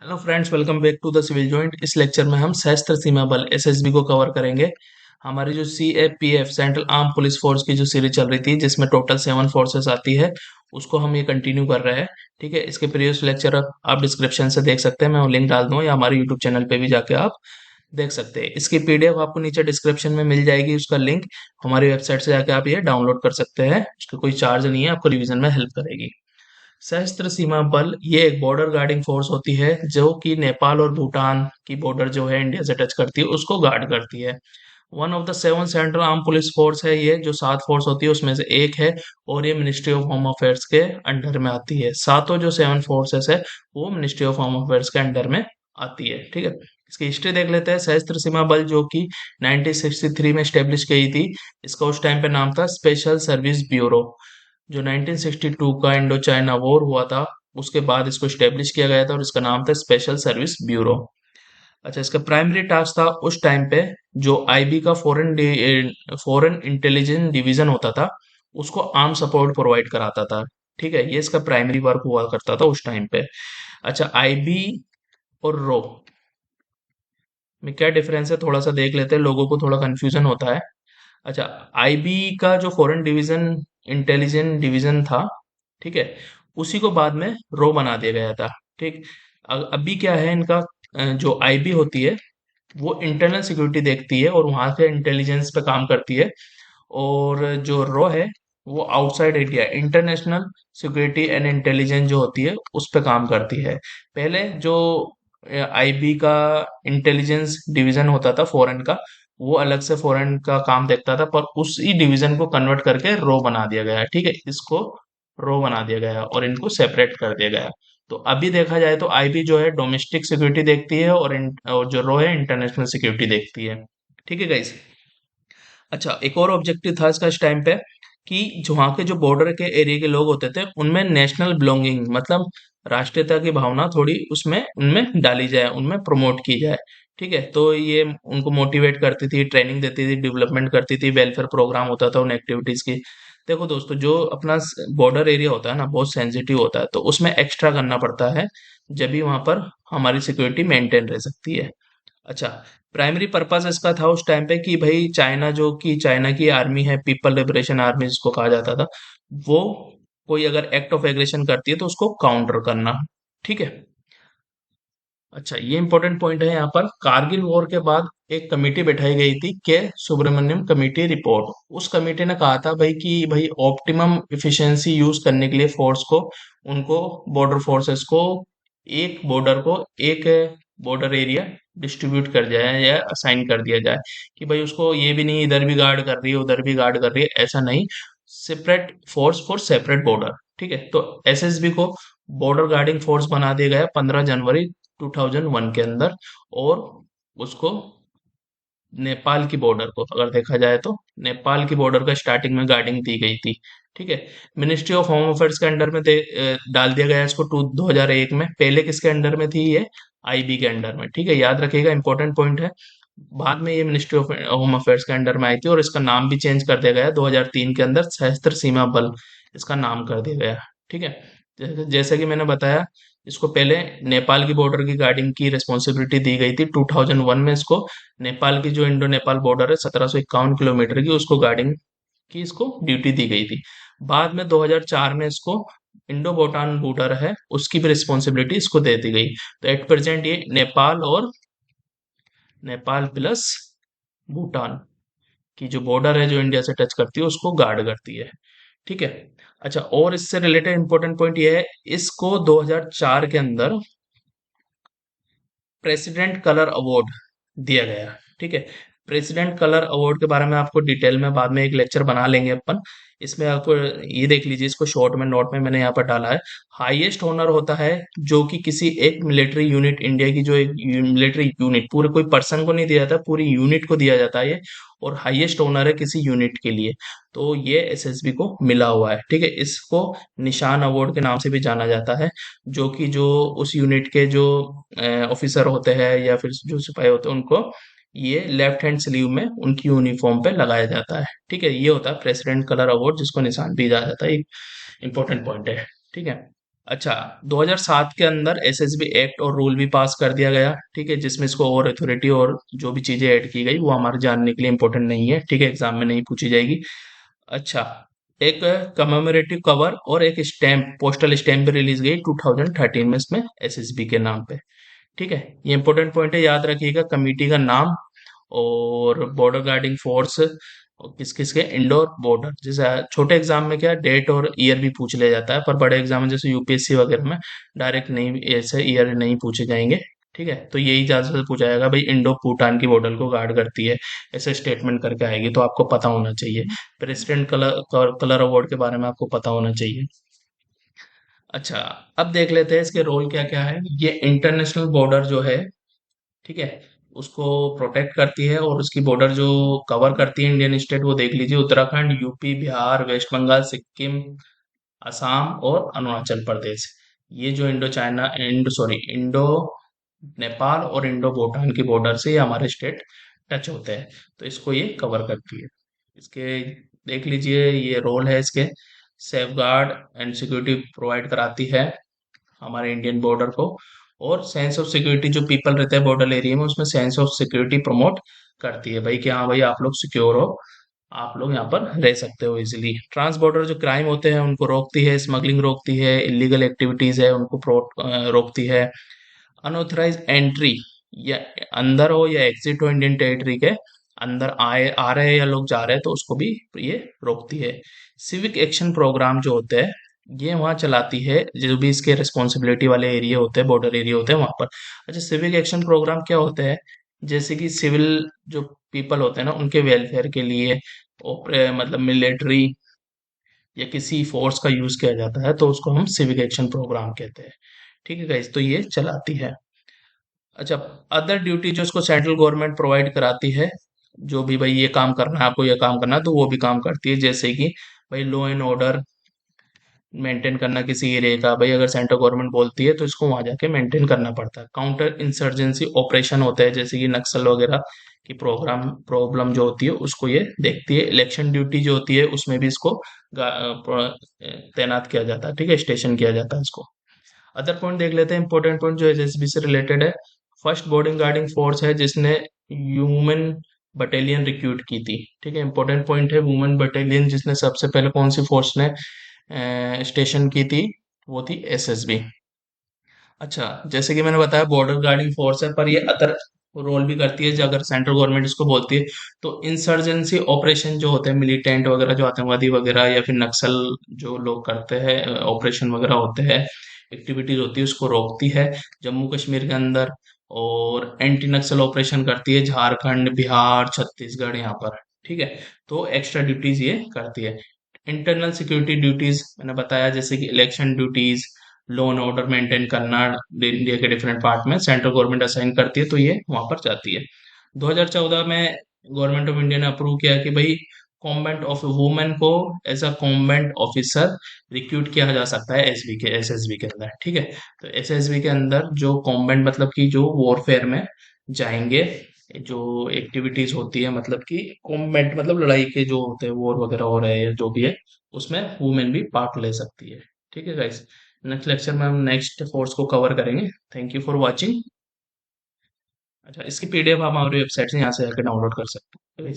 Hello friends, welcome back to the civil joint. इस lecture में हम सशस्त्र सीमा बल एसएसबी को कवर करेंगे। हमारी जो CAPF central arm police force की जो सीरीज चल रही थी जिसमें टोटल 7 फोर्सेस आती है, उसको हम ये कंटिन्यू कर रहे हैं। ठीक है, इसके प्रीवियस लेक्चर आप डिस्क्रिप्शन से देख सकते हैं, मैं वो लिंक डाल दूंगा, या हमारे यूट्यूब चैनल पे भी जाके आप देख सकते हैं। इसकी पीडीएफ आपको नीचे डिस्क्रिप्शन में मिल जाएगी, उसका लिंक। हमारी वेबसाइट से जाके आप ये डाउनलोड कर सकते हैं, उसका कोई चार्ज नहीं है, आपको रिवीजन में हेल्प करेगी। सशस्त्र सीमा बल ये एक बॉर्डर गार्डिंग फोर्स होती है जो कि नेपाल और भूटान की बॉर्डर जो है इंडिया से टच करती है, उसको गार्ड करती है। One of the 7 central arm police force है ये, जो 7 फोर्स होती है उसमें से एक है। और ये मिनिस्ट्री ऑफ होम अफेयर्स के अंडर में आती है। सातों जो 7 फोर्सेस है वो मिनिस्ट्री ऑफ होम अफेयर्स के अंडर में आती है। ठीक है, इसकी हिस्ट्री देख लेते हैं। सशस्त्र सीमा बल जो कि 1963 में स्टेब्लिश की थी, इसका उस टाइम पे नाम था स्पेशल सर्विस ब्यूरो। जो 1962 का इंडो चाइना वॉर हुआ था, उसके बाद इसको स्टेब्लिश किया गया था और इसका नाम था स्पेशल सर्विस ब्यूरो। अच्छा, इसका प्राइमरी टास्क था उस टाइम पे, जो आईबी का फॉरेन इंटेलिजेंस डिवीजन होता था, उसको आर्म सपोर्ट प्रोवाइड कराता था। ठीक है, ये इसका प्राइमरी वर्क हुआ करता था उस टाइम पे। अच्छा, आईबी और रो में क्या डिफरेंस है, थोड़ा सा देख लेते हैं, लोगों को थोड़ा कंफ्यूजन होता है। अच्छा, आईबी का जो फॉरेन डिवीजन इंटेलिजेंस डिवीजन था, ठीक है, उसी को बाद में रो बना दिया गया था। ठीक, अभी क्या है इनका, जो आईबी होती है वो इंटरनल सिक्योरिटी देखती है और वहां से इंटेलिजेंस पे काम करती है। और जो रो है वो outside India international security and intelligence जो होती है उस पे काम करती है। पहले जो आईबी का इंटेलिजेंस डिवीजन होता था फॉरेन का, वो अलग से फॉरेन का काम देखता था, पर उसी डिवीजन को कन्वर्ट करके रो बना दिया गया है। ठीक है, इसको रो बना दिया गया है और इनको सेपरेट कर दिया गया है। तो अभी देखा जाए तो आईबी जो है डोमेस्टिक सिक्योरिटी देखती है और जो रो है इंटरनेशनल सिक्योरिटी देखती है। ठीक है गाइस। अच्छा, एक और ऑब्जेक्टिव था इसका इस टाइम पे, कि जो वहाँ के जो बॉर्डर के एरिया के लोग होते थे उनमें नेशनल बिलोंगिंग, मतलब राष्ट्रीयता की भावना थोड़ी उसमें उनमें डाली जाए, उनमें प्रमोट की जाए। ठीक है, तो ये उनको मोटिवेट करती थी, ट्रेनिंग देती थी, डेवलपमेंट करती थी, वेलफेयर प्रोग्राम होता था उन एक्टिविटीज की। देखो दोस्तों, जो अपना बॉर्डर एरिया होता है ना, बहुत सेंसिटिव होता है, तो उसमें एक्स्ट्रा करना पड़ता है, जब भी वहां पर हमारी सिक्योरिटी मेंटेन रह सकती है। अच्छा, प्राइमरी पर्पस इसका था उस टाइम पे कि भाई चाइना, जो कि चाइना की आर्मी है, पीपल लिबरेशन आर्मी जिसको कहा जाता था, वो कोई अगर एक्ट ऑफ एग्रेशन करती है तो उसको काउंटर करना। ठीक है। अच्छा, ये इंपॉर्टेंट पॉइंट है यहाँ पर। कारगिल वॉर के बाद एक कमेटी बैठाई गई थी, के सुब्रमण्यम कमेटी रिपोर्ट। उस कमेटी ने कहा था भाई कि भाई ऑप्टिमम इफिशिएंसी यूज करने के लिए फोर्स को, उनको बॉर्डर फोर्सेस को, एक बॉर्डर को, एक बॉर्डर एरिया डिस्ट्रीब्यूट कर जाए या असाइन कर दिया जाए, कि भाई उसको ये भी नहीं इधर भी गार्ड कर रही है उधर भी गार्ड कर रही है, ऐसा नहीं। Separate force for separate border. ठीक है, तो एसएसबी को बॉर्डर गार्डिंग फोर्स बना दिया गया 15 जनवरी 2001 के अंदर। और उसको नेपाल की बॉर्डर को अगर देखा जाए तो नेपाल की बॉर्डर का स्टार्टिंग में गार्डिंग दी गई थी। ठीक है, मिनिस्ट्री ऑफ होम अफेयर्स के अंडर में डाल दिया गया इसको 2001 में। पहले किसके अंडर में थी ये, आईबी के अंडर में। ठीक है, याद रखिएगा, इंपॉर्टेंट पॉइंट है। बाद में ये मिनिस्ट्री ऑफ होम अफेयर्स के अंडर में आई थी और इसका नाम भी चेंज कर दिया गया 2003 के अंदर, सशस्त्र सीमा बल इसका नाम कर दिया गया। ठीक है, जैसे कि मैंने बताया, इसको पहले नेपाल की बॉर्डर की गार्डिंग की रिस्पॉन्सिबिलिटी दी गई थी 2001 में। इसको नेपाल की जो इंडो नेपाल बॉर्डर है 1751 किलोमीटर की, उसको गार्डिंग की इसको ड्यूटी दी गई थी। बाद में 2004 में इसको इंडो भूटान बॉर्डर है उसकी भी रिस्पॉन्सिबिलिटी इसको दे दी गई। तो एट प्रेजेंट ये नेपाल और नेपाल प्लस भूटान की जो बॉर्डर है जो इंडिया से टच करती है उसको गार्ड करती है। ठीक है। अच्छा, और इससे रिलेटेड इंपॉर्टेंट पॉइंट ये है, इसको 2004 के अंदर प्रेसिडेंट कलर अवार्ड दिया गया। ठीक है, प्रेसिडेंट कलर अवार्ड के बारे में आपको डिटेल में बाद में एक लेक्चर बना लेंगे अपन। इसमें आपको ये देख लीजिए, इसको शॉर्ट में नोट में मैंने यहाँ पर डाला है। हाईएस्ट ऑनर होता है जो कि किसी एक मिलिट्री यूनिट, इंडिया की जो एक मिलिट्री यूनिट, पूरे कोई पर्सन को नहीं दिया जाता, पूरी यूनिट को दिया जाता है ये। और हाईएस्ट ऑनर है किसी यूनिट के लिए, तो ये एसएसबी को मिला हुआ है। ठीक है, इसको निशान अवार्ड के नाम से भी जाना जाता है, जो कि जो उस यूनिट के जो ऑफिसर होते हैं या फिर जो सिपाही होते हैं उनको ये लेफ्ट हैंड स्लीव में उनकी यूनिफॉर्म पे लगाया जाता है। ठीक है, ये होता है प्रेसिडेंट कलर अवार्ड, जिसको निशान भी दिया जाता है। एक इंपॉर्टेंट पॉइंट है। ठीक है। अच्छा, 2007 के अंदर एसएसबी एक्ट और रूल भी पास कर दिया गया, ठीक है, जिसमें इसको और अथॉरिटी और जो भी चीजें ऐड की गई वो हमारे जानने के लिए इंपॉर्टेंट नहीं है, ठीक है, एग्जाम में नहीं पूछी जाएगी। अच्छा, एक कमेमोरेटिव कवर और एक स्टैम्प, पोस्टल स्टैम्प भी रिलीज गई 2013 में इसमें एसएसबी के नाम पे, ठीक है। ये इंपॉर्टेंट पॉइंट है, याद रखिएगा कमिटी का नाम और बॉर्डर गार्डिंग फोर्स और किस किस के इंडोर बॉर्डर। जैसे छोटे एग्जाम में क्या डेट और ईयर भी पूछ लिया जाता है, पर बड़े एग्जाम में जैसे यूपीएससी वगैरह में डायरेक्ट नहीं, ऐसे ईयर नहीं पूछे जाएंगे, ठीक है। तो यही ज्यादा से पूछा जाएगा, भाई इंडो भूटान की बॉर्डर को गार्ड करती है, ऐसे स्टेटमेंट करके आएगी, तो आपको पता होना चाहिए। प्रेसिडेंट कलर कलर अवार्ड के बारे में आपको पता होना चाहिए। अच्छा, अब देख लेते हैं इसके रोल क्या क्या है। ये इंटरनेशनल बॉर्डर जो है, ठीक है, उसको प्रोटेक्ट करती है, और उसकी बॉर्डर जो कवर करती है इंडियन स्टेट, वो देख लीजिए, उत्तराखंड, यूपी, बिहार, वेस्ट बंगाल, सिक्किम, असम और अरुणाचल प्रदेश। ये जो इंडो चाइना, इंडो नेपाल और इंडो भूटान की बॉर्डर से ये हमारे स्टेट टच होते हैं, तो इसको ये कवर करती है। इसके देख लीजिए, ये रोल है इसके, safe guard and security provide कराती है हमारे इंडियन बॉर्डर को, और सेंस ऑफ सिक्योरिटी, जो पीपल रहते हैं बॉर्डर एरिया में, उसमें सेंस ऑफ सिक्योरिटी प्रमोट करती है, भाई कि हाँ भाई आप लोग सिक्योर हो, आप लोग यहाँ पर रह सकते हो इजिली। ट्रांस बॉर्डर जो क्राइम होते हैं उनको रोकती है, स्मगलिंग रोकती है, इलीगल एक्टिविटीज है उनको रोकती है, अनऑथराइज एंट्री, या अंदर हो या एग्जिट हो इंडियन टेरिटरी के अंदर, आए आ रहे हैं या लोग जा रहे हैं, तो उसको भी ये रोकती है। सिविक एक्शन प्रोग्राम जो होते हैं, ये वहाँ चलाती है, जो भी इसके रिस्पॉन्सिबिलिटी वाले एरिया होते हैं, बॉर्डर एरिया होते हैं वहां पर। अच्छा, सिविक एक्शन प्रोग्राम क्या होते हैं? जैसे कि सिविल जो पीपल होते हैं ना, उनके वेलफेयर के लिए मतलब मिलिट्री या किसी फोर्स का यूज किया जाता है, तो उसको हम सिविक एक्शन प्रोग्राम कहते हैं, ठीक है गाइस, तो ये चलाती है। अच्छा, अदर ड्यूटी जो इसको सेंट्रल गवर्नमेंट प्रोवाइड कराती है, जो भी भाई ये काम करना है आपको, ये काम करना है, तो वो भी काम करती है, जैसे कि भाई लॉ एंड ऑर्डर मेंटेन करना किसी एरिया का, भाई अगर सेंट्रल गवर्नमेंट बोलती है तो इसको वहां जाके मेंटेन करना पड़ता है। काउंटर इंसर्जेंसी ऑपरेशन होता है, जैसे कि नक्सल वगैरह की प्रोग्राम प्रॉब्लम जो होती है उसको ये देखती है। इलेक्शन ड्यूटी जो होती है उसमें भी इसको तैनात किया जाता है, ठीक है, स्टेशन किया जाता है इसको। अदर पॉइंट देख लेते हैं, इंपॉर्टेंट पॉइंट जो एसएसबी से रिलेटेड है। फर्स्ट बॉर्डर गार्डिंग फोर्स है जिसने ह्यूमन बटालियन रिक्रूट की थी, ठीक है, इंपॉर्टेंट पॉइंट है, वुमेन बटालियन जिसने सबसे पहले कौन सी फोर्स ने स्टेशन की थी, वो थी एसएसबी। अच्छा, जैसे कि मैंने बताया बॉर्डर गार्डिंग फोर्स है, पर ये अदर रोल भी करती है, जो अगर सेंट्रल गवर्नमेंट इसको बोलती है, तो इंसर्जेंसी ऑपरेशन जो होते हैं, मिलिटेंट वगैरह जो आतंकवादी वगैरह या फिर नक्सल जो लोग करते हैं, ऑपरेशन वगैरह होते हैं, एक्टिविटीज होती है, उसको रोकती है जम्मू कश्मीर के अंदर। और एंटी नक्सल ऑपरेशन करती है झारखंड, बिहार, छत्तीसगढ़ यहाँ पर, ठीक है। तो एक्स्ट्रा ड्यूटीज ये करती है। इंटरनल सिक्योरिटी ड्यूटीज मैंने बताया, जैसे कि election duties, law and order maintain करना इंडिया के डिफरेंट पार्ट में सेंट्रल गवर्नमेंट असाइन करती है, तो ये वहां पर जाती है। 2014 में गवर्नमेंट ऑफ इंडिया ने अप्रूव किया कि भाई कॉम्बैट ऑफ वुमेन को as a combat officer recruit किया जा सकता है एसएसबी के अंदर, ठीक है। तो एसएसबी के अंदर जो कॉम्बैट मतलब कि जो वॉरफेयर में जाएंगे, जो एक्टिविटीज होती है, मतलब कि कॉम्बैट मतलब लड़ाई के जो होते हैं, वॉर वगैरह हो रहे हैं या जो भी है, उसमें वुमेन भी पार्ट ले सकती है, ठीक है गाइस। नेक्स्ट लेक्चर में हम नेक्स्ट फोर्स को कवर करेंगे। Thank you for watching. अच्छा, इसकी पीडीएफ आप हमारी वेबसाइट से यहाँ से आकर डाउनलोड कर सकते हैं।